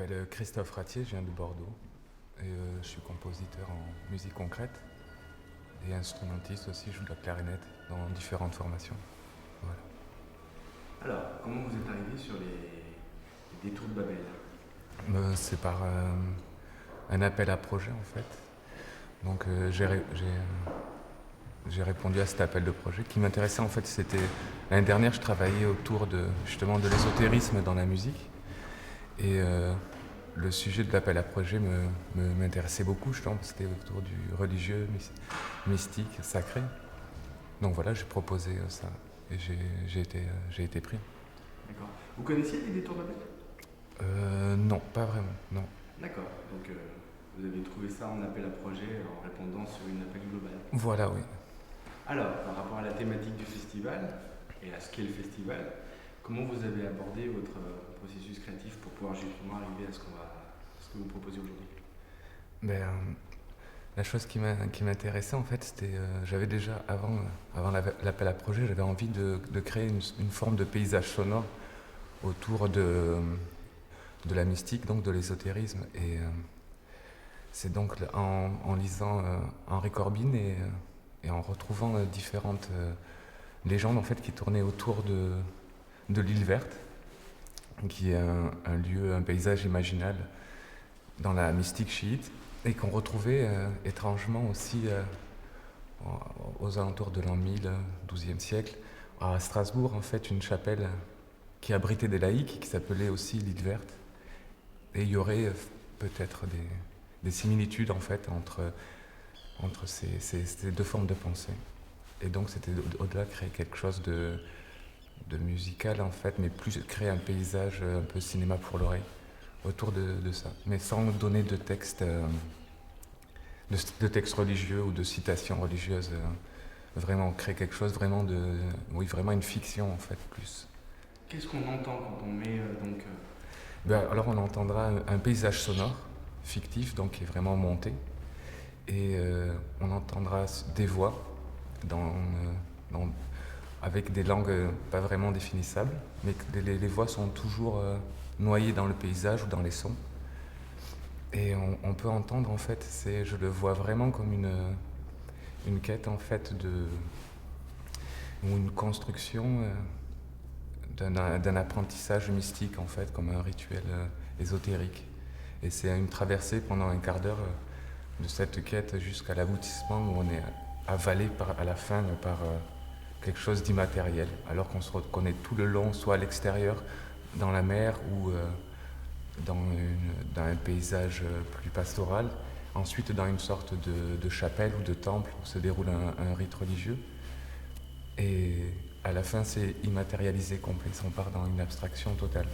m'appelle Christophe Ratier, je viens de Bordeaux et je suis compositeur en musique concrète et instrumentiste aussi, je joue de la clarinette dans différentes formations. Voilà. Alors, comment vous êtes arrivé sur les détours de Babel? C'est par un appel à projet en fait. Donc j'ai répondu à cet appel de projet qui m'intéressait en fait. C'était l'année dernière, je travaillais autour de justement de l'ésotérisme dans la musique et le sujet de l'appel à projet m'intéressait beaucoup. Je pense que c'était autour du religieux, mystique, sacré. Donc voilà, j'ai proposé ça et j'ai été pris. D'accord. Vous connaissiez les détours de Babel? Non, pas vraiment, non. D'accord. Donc, vous avez trouvé ça en appel à projet en répondant sur une appel globale. Voilà, oui. Alors, par rapport à la thématique du festival et à ce qu'est le festival, comment vous avez abordé votre processus créatif pour pouvoir justement arriver à ce que vous proposez aujourd'hui? Ben, la chose qui m'intéressait en fait, c'était j'avais déjà avant l'appel à projet, j'avais envie de créer une forme de paysage sonore autour de la mystique, donc de l'ésotérisme. Et c'est donc en lisant Henri Corbin et en retrouvant différentes légendes en fait qui tournaient autour de l'île verte, qui est un lieu, un paysage imaginal dans la mystique chiite, et qu'on retrouvait étrangement aussi aux alentours de l'an 1000, XIIe siècle, à Strasbourg, en fait, une chapelle qui abritait des laïcs, qui s'appelait aussi l'île verte. Et il y aurait peut-être des similitudes, en fait, entre ces deux formes de pensée. Et donc, c'était au-delà de créer quelque chose de musical, en fait, mais plus créer un paysage un peu cinéma pour l'oreille autour de ça, mais sans donner de texte, de texte religieux ou de citations religieuses. Vraiment créer quelque chose, oui, vraiment une fiction en fait, plus. Qu'est-ce qu'on entend quand on met Alors on entendra un paysage sonore fictif, donc qui est vraiment monté, et on entendra des voix avec des langues pas vraiment définissables, mais que les voix sont toujours noyées dans le paysage ou dans les sons. Et on peut entendre en fait, je le vois vraiment comme une quête en fait ou une construction d'un apprentissage mystique en fait, comme un rituel ésotérique. Et c'est une traversée pendant un quart d'heure de cette quête jusqu'à l'aboutissement où on est avalé à la fin par quelque chose d'immatériel, alors qu'on se reconnaît tout le long, soit à l'extérieur, dans la mer ou dans un paysage plus pastoral, ensuite dans une sorte de chapelle ou de temple où se déroule un rite religieux. Et à la fin, c'est immatérialisé complet, on part dans une abstraction totale.